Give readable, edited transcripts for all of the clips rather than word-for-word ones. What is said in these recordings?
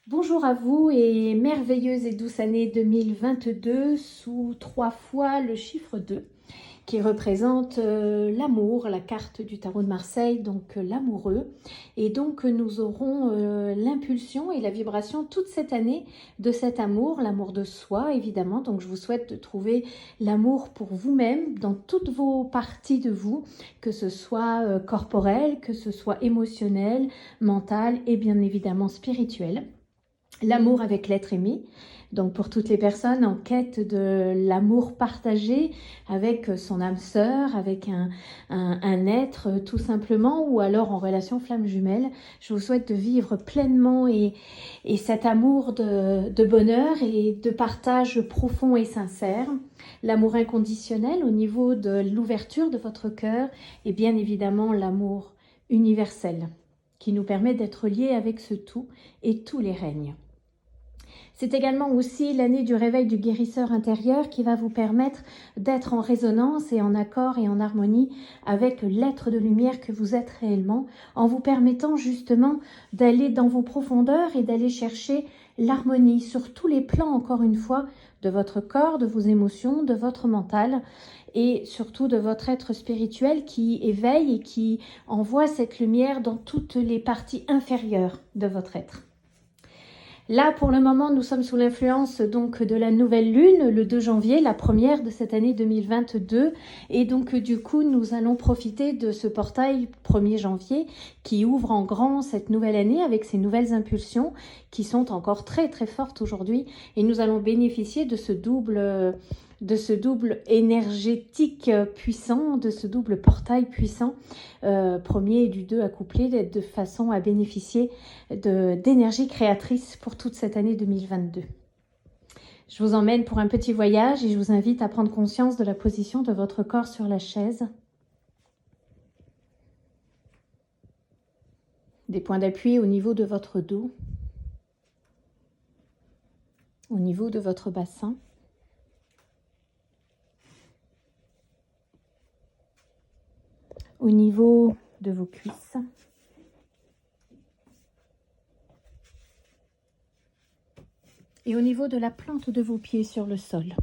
Bonjour à vous et merveilleuse et douce année 2022 sous 3 fois le chiffre 2 qui représente l'amour, la carte du tarot de Marseille, donc l'amoureux. Et donc nous aurons l'impulsion et la vibration toute cette année de cet amour, l'amour de soi évidemment. Donc je vous souhaite de trouver l'amour pour vous-même dans toutes vos parties de vous, que ce soit corporel, que ce soit émotionnel, mental et bien évidemment spirituel. L'amour avec l'être aimé, donc pour toutes les personnes en quête de l'amour partagé avec son âme sœur, avec un être tout simplement, ou alors en relation flamme jumelle. Je vous souhaite de vivre pleinement et cet amour de bonheur et de partage profond et sincère. L'amour inconditionnel au niveau de l'ouverture de votre cœur et bien évidemment l'amour universel qui nous permet d'être liés avec ce tout et tous les règnes. C'est également aussi l'année du réveil du guérisseur intérieur qui va vous permettre d'être en résonance et en accord et en harmonie avec l'être de lumière que vous êtes réellement, en vous permettant justement d'aller dans vos profondeurs et d'aller chercher l'harmonie sur tous les plans, encore une fois, de votre corps, de vos émotions, de votre mental et surtout de votre être spirituel qui éveille et qui envoie cette lumière dans toutes les parties inférieures de votre être. Là, pour le moment, nous sommes sous l'influence donc de la nouvelle lune, le 2 janvier, la première de cette année 2022. Et donc, du coup, nous allons profiter de ce portail 1er janvier qui ouvre en grand cette nouvelle année avec ces nouvelles impulsions qui sont encore très, très fortes aujourd'hui. Et nous allons bénéficier de ce double énergétique puissant, de ce double portail puissant, premier et du 2 accouplé, de façon à bénéficier d'énergie créatrice pour toute cette année 2022. Je vous emmène pour un petit voyage et je vous invite à prendre conscience de la position de votre corps sur la chaise. Des points d'appui au niveau de votre dos, au niveau de votre bassin. Au niveau de vos cuisses. Et au niveau de la plante de vos pieds sur le sol.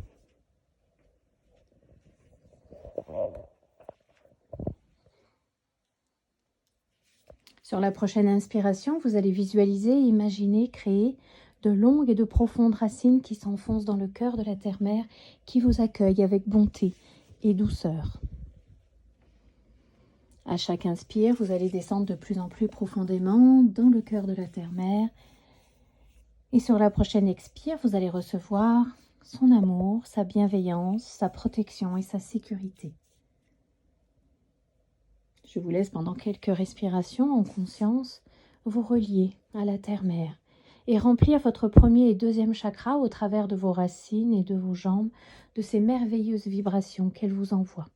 Sur la prochaine inspiration, vous allez visualiser, imaginer, créer de longues et de profondes racines qui s'enfoncent dans le cœur de la terre-mère, qui vous accueille avec bonté et douceur. À chaque inspire, vous allez descendre de plus en plus profondément dans le cœur de la terre-mère. Et sur la prochaine expire, vous allez recevoir son amour, sa bienveillance, sa protection et sa sécurité. Je vous laisse pendant quelques respirations en conscience vous relier à la terre-mère et remplir votre premier et deuxième chakra au travers de vos racines et de vos jambes de ces merveilleuses vibrations qu'elle vous envoie.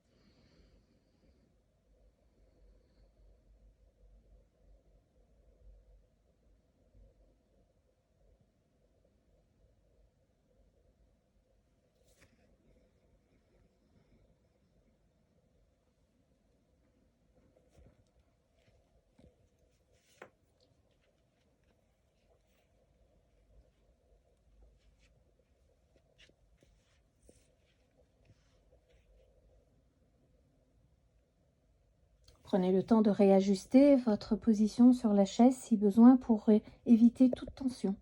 Prenez le temps de réajuster votre position sur la chaise si besoin pour éviter toute tension,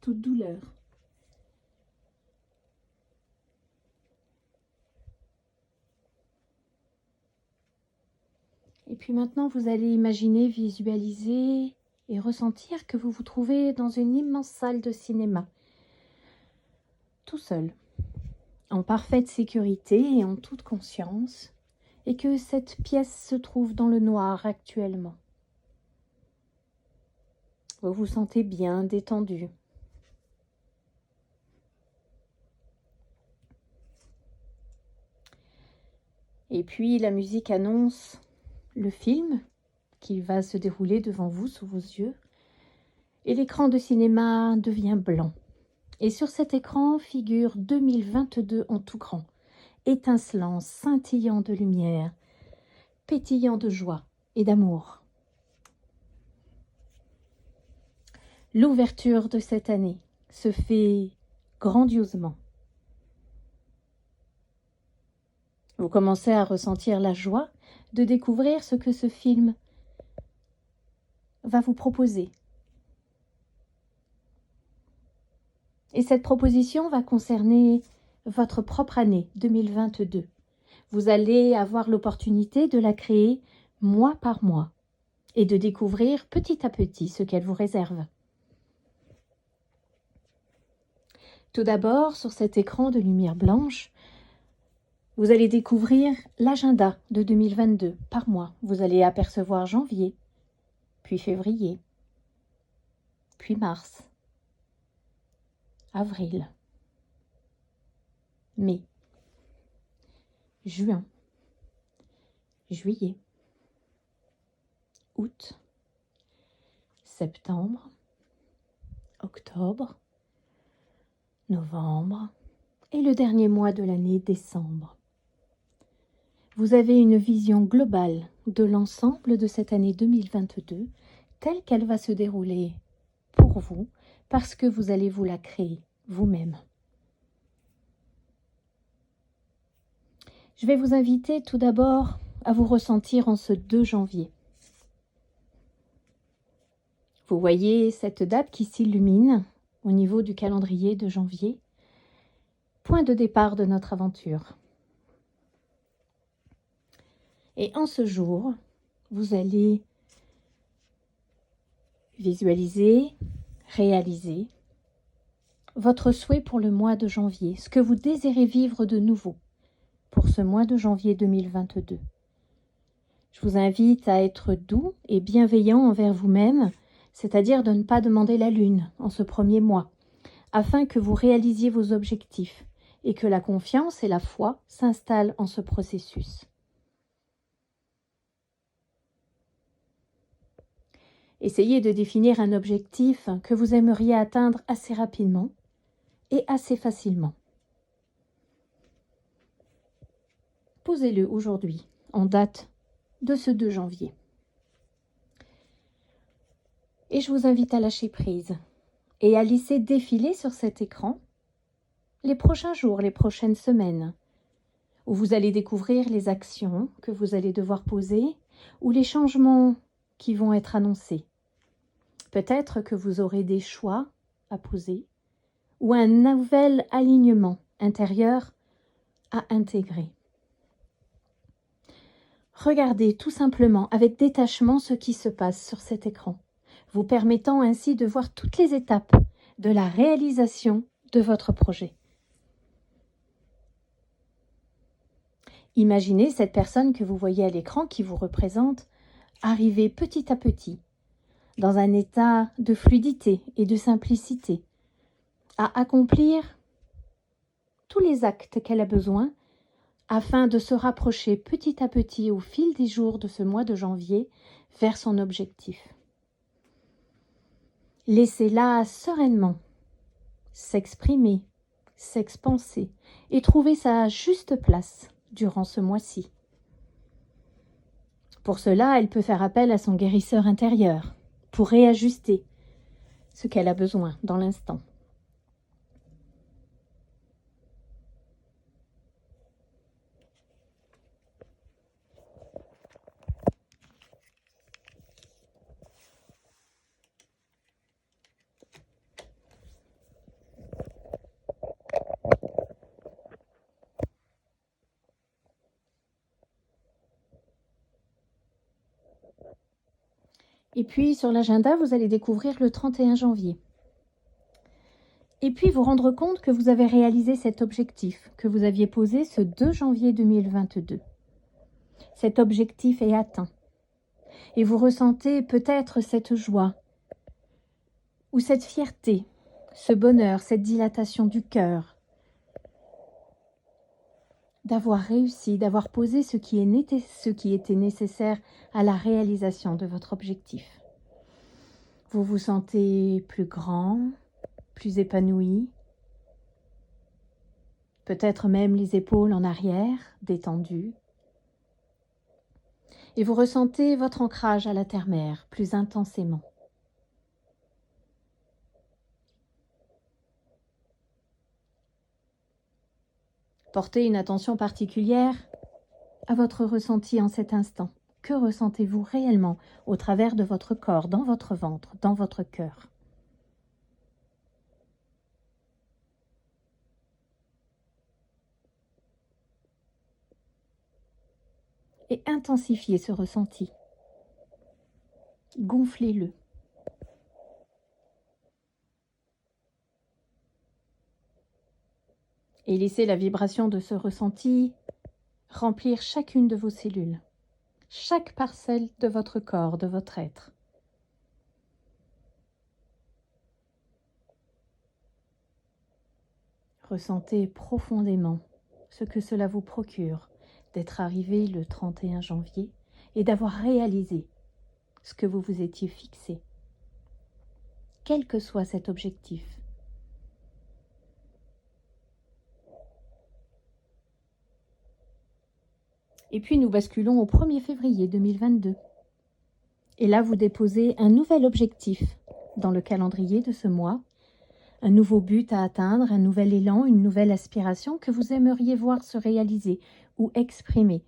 toute douleur. Et puis maintenant, vous allez imaginer, visualiser et ressentir que vous vous trouvez dans une immense salle de cinéma, tout seul, en parfaite sécurité et en toute conscience, et que cette pièce se trouve dans le noir actuellement. Vous vous sentez bien, détendu. Et puis la musique annonce le film qui va se dérouler devant vous, sous vos yeux. Et l'écran de cinéma devient blanc. Et sur cet écran figure 2022 en tout grand, étincelant, scintillant de lumière, pétillant de joie et d'amour. L'ouverture de cette année se fait grandiosement. Vous commencez à ressentir la joie de découvrir ce que ce film va vous proposer. Et cette proposition va concerner votre propre année 2022. Vous allez avoir l'opportunité de la créer mois par mois et de découvrir petit à petit ce qu'elle vous réserve. Tout d'abord, sur cet écran de lumière blanche, vous allez découvrir l'agenda de 2022 par mois. Vous allez apercevoir janvier, puis février, puis mars, avril, mai, juin, juillet, août, septembre, octobre, novembre et le dernier mois de l'année, décembre. Vous avez une vision globale de l'ensemble de cette année 2022 telle qu'elle va se dérouler pour vous parce que vous allez vous la créer vous-même. Je vais vous inviter tout d'abord à vous ressentir en ce 2 janvier. Vous voyez cette date qui s'illumine au niveau du calendrier de janvier, point de départ de notre aventure. Et en ce jour, vous allez visualiser, réaliser votre souhait pour le mois de janvier, ce que vous désirez vivre de nouveau pour ce mois de janvier 2022. Je vous invite à être doux et bienveillant envers vous-même, c'est-à-dire de ne pas demander la lune en ce premier mois, afin que vous réalisiez vos objectifs et que la confiance et la foi s'installent en ce processus. Essayez de définir un objectif que vous aimeriez atteindre assez rapidement et assez facilement. Posez-le aujourd'hui, en date de ce 2 janvier. Et je vous invite à lâcher prise et à laisser défiler sur cet écran les prochains jours, les prochaines semaines, où vous allez découvrir les actions que vous allez devoir poser ou les changements qui vont être annoncés. Peut-être que vous aurez des choix à poser ou un nouvel alignement intérieur à intégrer. Regardez tout simplement avec détachement ce qui se passe sur cet écran, vous permettant ainsi de voir toutes les étapes de la réalisation de votre projet. Imaginez cette personne que vous voyez à l'écran qui vous représente arriver petit à petit dans un état de fluidité et de simplicité, à accomplir tous les actes qu'elle a besoin afin de se rapprocher petit à petit au fil des jours de ce mois de janvier vers son objectif. Laissez-la sereinement s'exprimer, s'expanser et trouver sa juste place durant ce mois-ci. Pour cela, elle peut faire appel à son guérisseur intérieur pour réajuster ce qu'elle a besoin dans l'instant. Et puis sur l'agenda, vous allez découvrir le 31 janvier. Et puis vous rendre compte que vous avez réalisé cet objectif que vous aviez posé ce 2 janvier 2022. Cet objectif est atteint. Et vous ressentez peut-être cette joie ou cette fierté, ce bonheur, cette dilatation du cœur, d'avoir réussi, d'avoir posé ce qui était nécessaire à la réalisation de votre objectif. Vous vous sentez plus grand, plus épanoui, peut-être même les épaules en arrière, détendues. Et vous ressentez votre ancrage à la terre-mère plus intensément. Portez une attention particulière à votre ressenti en cet instant. Que ressentez-vous réellement au travers de votre corps, dans votre ventre, dans votre cœur? Et intensifiez ce ressenti. Gonflez-le. Et laissez la vibration de ce ressenti remplir chacune de vos cellules, chaque parcelle de votre corps, de votre être. Ressentez profondément ce que cela vous procure d'être arrivé le 31 janvier et d'avoir réalisé ce que vous vous étiez fixé, quel que soit cet objectif. Et puis nous basculons au 1er février 2022. Et là, vous déposez un nouvel objectif dans le calendrier de ce mois, un nouveau but à atteindre, un nouvel élan, une nouvelle aspiration que vous aimeriez voir se réaliser ou exprimer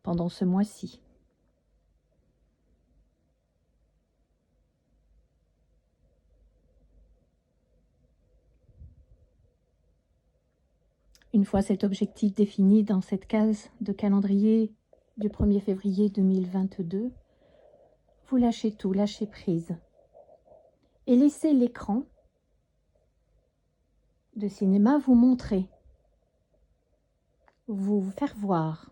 pendant ce mois-ci. Une fois cet objectif défini dans cette case de calendrier du 1er février 2022, vous lâchez tout, lâchez prise et laissez l'écran de cinéma vous montrer, vous faire voir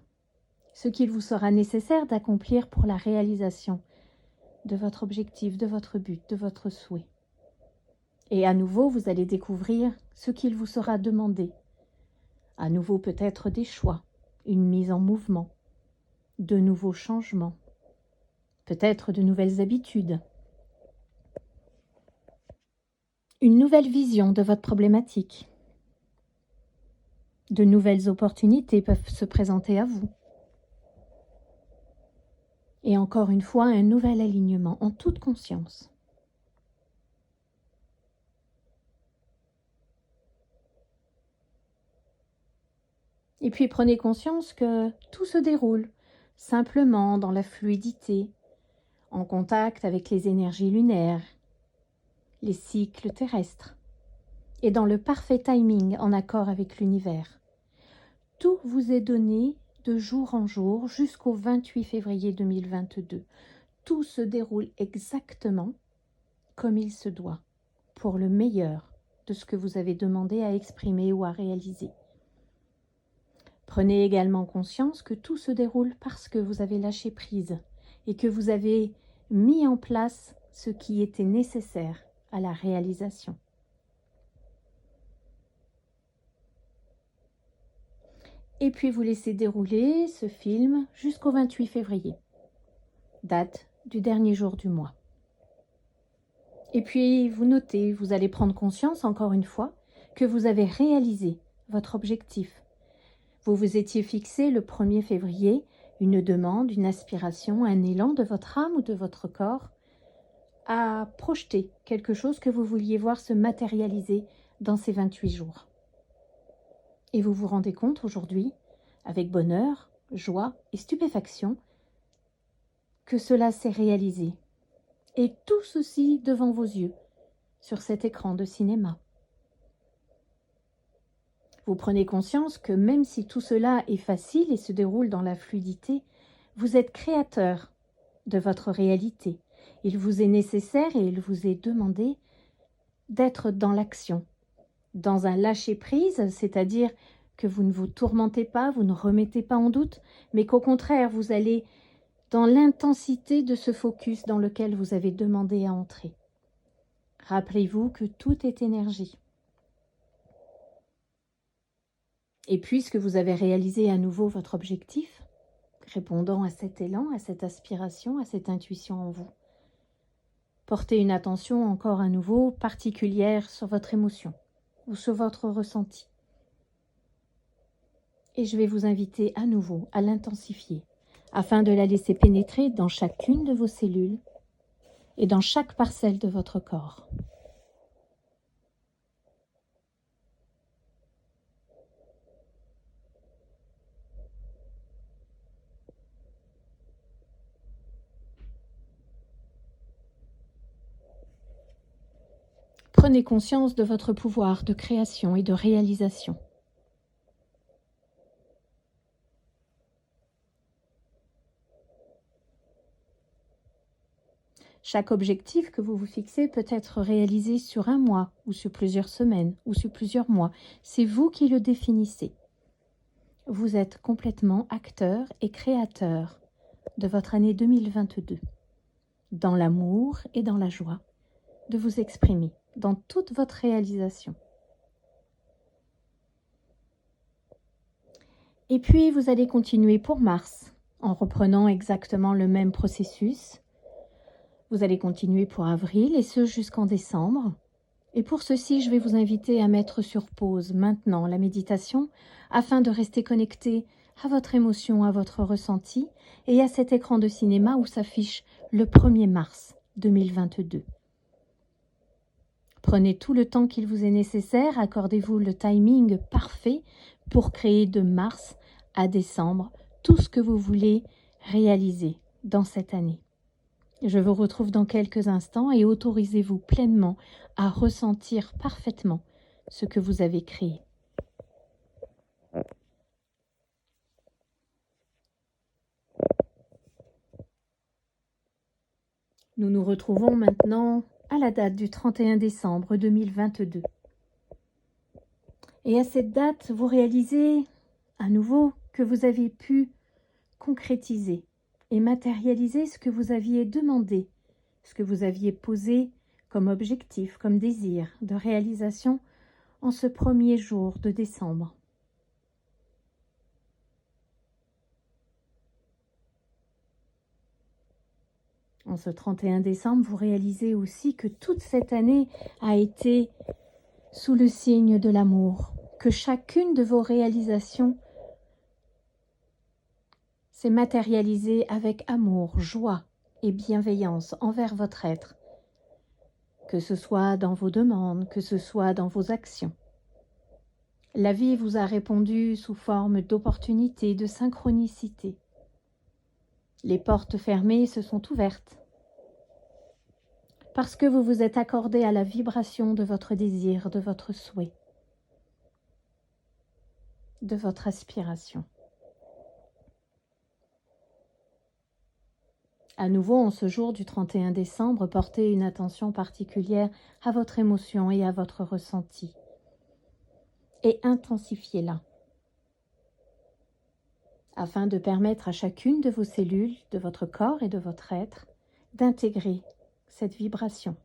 ce qu'il vous sera nécessaire d'accomplir pour la réalisation de votre objectif, de votre but, de votre souhait. Et à nouveau, vous allez découvrir ce qu'il vous sera demandé. À nouveau peut-être des choix, une mise en mouvement, de nouveaux changements, peut-être de nouvelles habitudes, une nouvelle vision de votre problématique. De nouvelles opportunités peuvent se présenter à vous. Et encore une fois, un nouvel alignement en toute conscience. Et puis prenez conscience que tout se déroule simplement dans la fluidité, en contact avec les énergies lunaires, les cycles terrestres, et dans le parfait timing en accord avec l'univers. Tout vous est donné de jour en jour jusqu'au 28 février 2022. Tout se déroule exactement comme il se doit, pour le meilleur de ce que vous avez demandé à exprimer ou à réaliser. Prenez également conscience que tout se déroule parce que vous avez lâché prise et que vous avez mis en place ce qui était nécessaire à la réalisation. Et puis vous laissez dérouler ce film jusqu'au 28 février, date du dernier jour du mois. Et puis vous notez, vous allez prendre conscience encore une fois que vous avez réalisé votre objectif. Vous vous étiez fixé le 1er février une demande, une aspiration, un élan de votre âme ou de votre corps à projeter quelque chose que vous vouliez voir se matérialiser dans ces 28 jours. Et vous vous rendez compte aujourd'hui, avec bonheur, joie et stupéfaction, que cela s'est réalisé. Et tout ceci devant vos yeux, sur cet écran de cinéma. Vous prenez conscience que même si tout cela est facile et se déroule dans la fluidité, vous êtes créateur de votre réalité. Il vous est nécessaire et il vous est demandé d'être dans l'action, dans un lâcher-prise, c'est-à-dire que vous ne vous tourmentez pas, vous ne remettez pas en doute, mais qu'au contraire, vous allez dans l'intensité de ce focus dans lequel vous avez demandé à entrer. Rappelez-vous que tout est énergie. Et puisque vous avez réalisé à nouveau votre objectif, répondant à cet élan, à cette aspiration, à cette intuition en vous, portez une attention encore à nouveau particulière sur votre émotion ou sur votre ressenti. Et je vais vous inviter à nouveau à l'intensifier afin de la laisser pénétrer dans chacune de vos cellules et dans chaque parcelle de votre corps. Prenez conscience de votre pouvoir de création et de réalisation. Chaque objectif que vous vous fixez peut être réalisé sur un mois, ou sur plusieurs semaines, ou sur plusieurs mois. C'est vous qui le définissez. Vous êtes complètement acteur et créateur de votre année 2022, dans l'amour et dans la joie de vous exprimer dans toute votre réalisation. Et puis, vous allez continuer pour Mars, en reprenant exactement le même processus. Vous allez continuer pour avril, et ce jusqu'en décembre. Et pour ceci, je vais vous inviter à mettre sur pause maintenant la méditation, afin de rester connecté à votre émotion, à votre ressenti, et à cet écran de cinéma où s'affiche le 1er mars 2022. Prenez tout le temps qu'il vous est nécessaire, accordez-vous le timing parfait pour créer de mars à décembre tout ce que vous voulez réaliser dans cette année. Je vous retrouve dans quelques instants et autorisez-vous pleinement à ressentir parfaitement ce que vous avez créé. Nous nous retrouvons maintenant à la date du 31 décembre 2022. Et à cette date, vous réalisez à nouveau que vous avez pu concrétiser et matérialiser ce que vous aviez demandé, ce que vous aviez posé comme objectif, comme désir de réalisation en ce premier jour de décembre. En ce 31 décembre, vous réalisez aussi que toute cette année a été sous le signe de l'amour, que chacune de vos réalisations s'est matérialisée avec amour, joie et bienveillance envers votre être, que ce soit dans vos demandes, que ce soit dans vos actions. La vie vous a répondu sous forme d'opportunités, de synchronicité. Les portes fermées se sont ouvertes parce que vous vous êtes accordé à la vibration de votre désir, de votre souhait, de votre aspiration. À nouveau, en ce jour du 31 décembre, portez une attention particulière à votre émotion et à votre ressenti. Et intensifiez-la, afin de permettre à chacune de vos cellules, de votre corps et de votre être, d'intégrer cette vibration.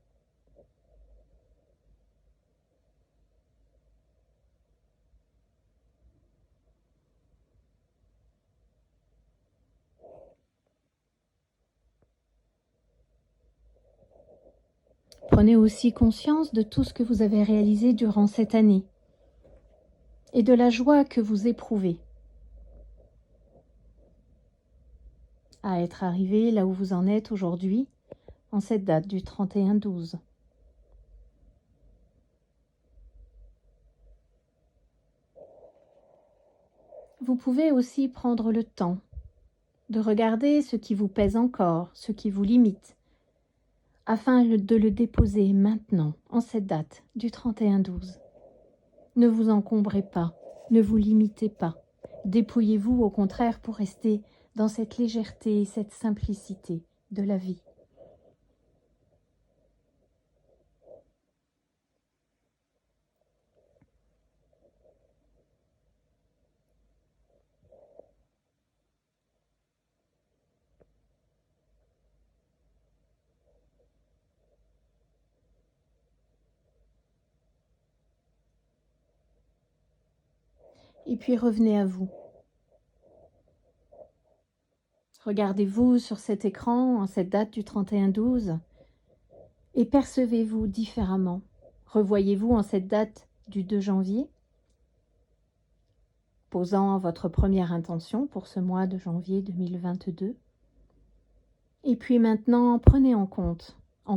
Prenez aussi conscience de tout ce que vous avez réalisé durant cette année et de la joie que vous éprouvez à être arrivé là où vous en êtes aujourd'hui, en cette date du 31/12. Vous pouvez aussi prendre le temps de regarder ce qui vous pèse encore, ce qui vous limite, afin de le déposer maintenant, en cette date du 31/12. Ne vous encombrez pas, ne vous limitez pas. Dépouillez-vous au contraire pour rester dans cette légèreté et cette simplicité de la vie. Et puis revenez à vous. Regardez-vous sur cet écran en cette date du 31/12 et percevez-vous différemment. Revoyez-vous en cette date du 2 janvier, posant votre première intention pour ce mois de janvier 2022. Et puis maintenant, prenez en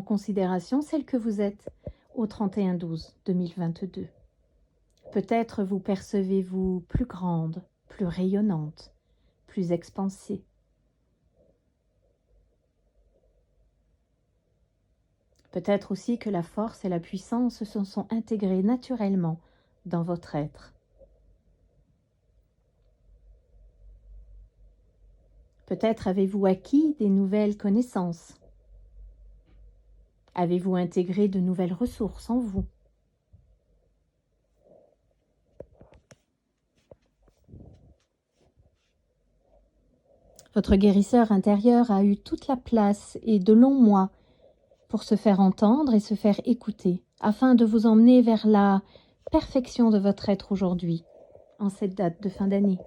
considération celle que vous êtes au 31/12 2022. Peut-être vous percevez-vous plus grande, plus rayonnante, plus expansée. Peut-être aussi que la force et la puissance se sont intégrées naturellement dans votre être. Peut-être avez-vous acquis des nouvelles connaissances. Avez-vous intégré de nouvelles ressources en vous? Votre guérisseur intérieur a eu toute la place et de longs mois pour se faire entendre et se faire écouter, afin de vous emmener vers la perfection de votre être aujourd'hui, en cette date de fin d'année.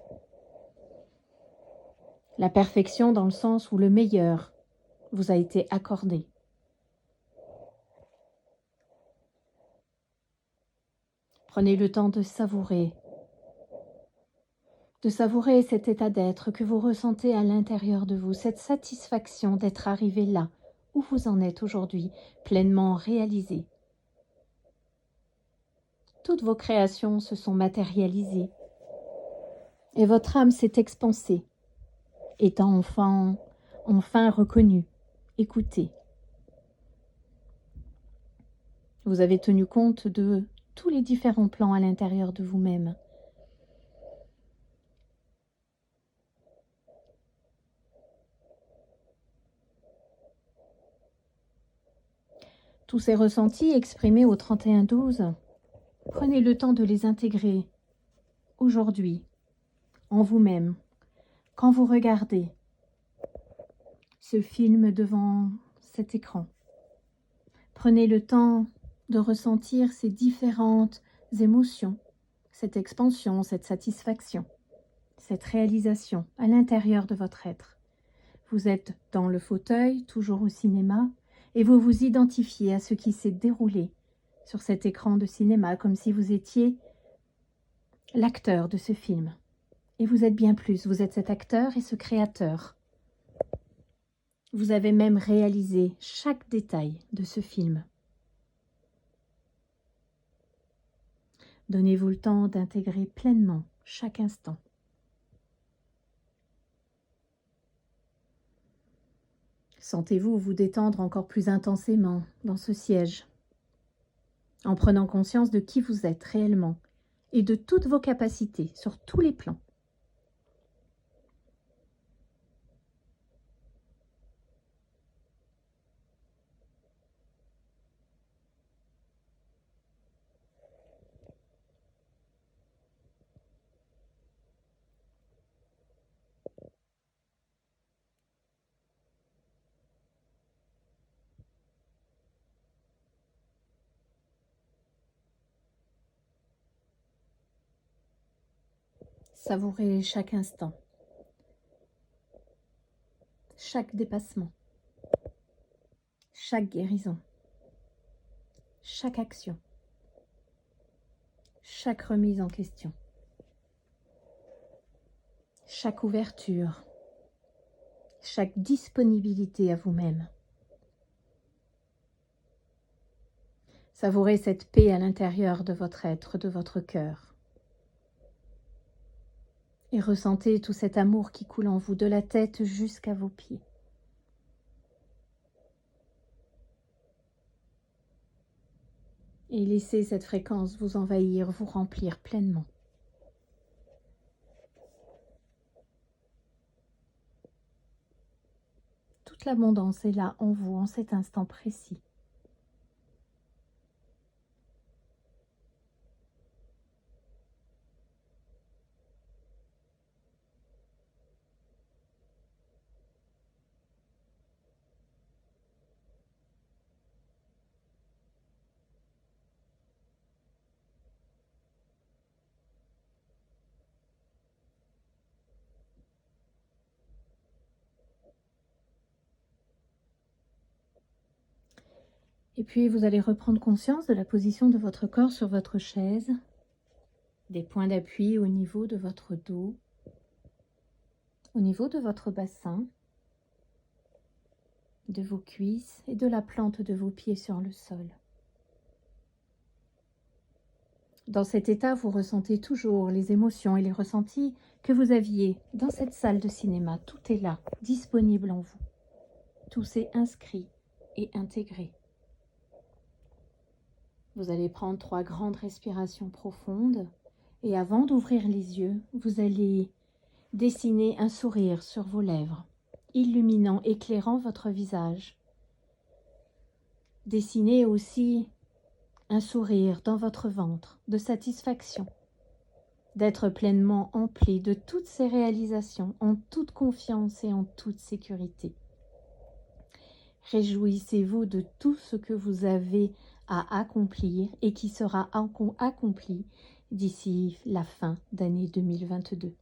La perfection dans le sens où le meilleur vous a été accordé. Prenez le temps de savourer cet état d'être que vous ressentez à l'intérieur de vous, cette satisfaction d'être arrivé là où vous en êtes aujourd'hui, pleinement réalisé. Toutes vos créations se sont matérialisées et votre âme s'est expansée, étant enfin reconnue, écoutée. Vous avez tenu compte de tous les différents plans à l'intérieur de vous-même. Tous ces ressentis exprimés au 31-12, prenez le temps de les intégrer aujourd'hui, en vous-même, quand vous regardez ce film devant cet écran. Prenez le temps de ressentir ces différentes émotions, cette expansion, cette satisfaction, cette réalisation à l'intérieur de votre être. Vous êtes dans le fauteuil, toujours au cinéma, et vous vous identifiez à ce qui s'est déroulé sur cet écran de cinéma, comme si vous étiez l'acteur de ce film. Et vous êtes bien plus, vous êtes cet acteur et ce créateur. Vous avez même réalisé chaque détail de ce film. Donnez-vous le temps d'intégrer pleinement chaque instant. Sentez-vous vous détendre encore plus intensément dans ce siège, en prenant conscience de qui vous êtes réellement et de toutes vos capacités sur tous les plans. Savourez chaque instant, chaque dépassement, chaque guérison, chaque action, chaque remise en question, chaque ouverture, chaque disponibilité à vous-même. Savourez cette paix à l'intérieur de votre être, de votre cœur. Et ressentez tout cet amour qui coule en vous, de la tête jusqu'à vos pieds. Et laissez cette fréquence vous envahir, vous remplir pleinement. Toute l'abondance est là en vous, en cet instant précis. Et puis vous allez reprendre conscience de la position de votre corps sur votre chaise, des points d'appui au niveau de votre dos, au niveau de votre bassin, de vos cuisses et de la plante de vos pieds sur le sol. Dans cet état, vous ressentez toujours les émotions et les ressentis que vous aviez dans cette salle de cinéma. Tout est là, disponible en vous. Tout s'est inscrit et intégré. Vous allez prendre 3 grandes respirations profondes et avant d'ouvrir les yeux, vous allez dessiner un sourire sur vos lèvres, illuminant, éclairant votre visage. Dessinez aussi un sourire dans votre ventre de satisfaction, d'être pleinement empli de toutes ces réalisations, en toute confiance et en toute sécurité. Réjouissez-vous de tout ce que vous avez à accomplir et qui sera accompli d'ici la fin d'année 2022.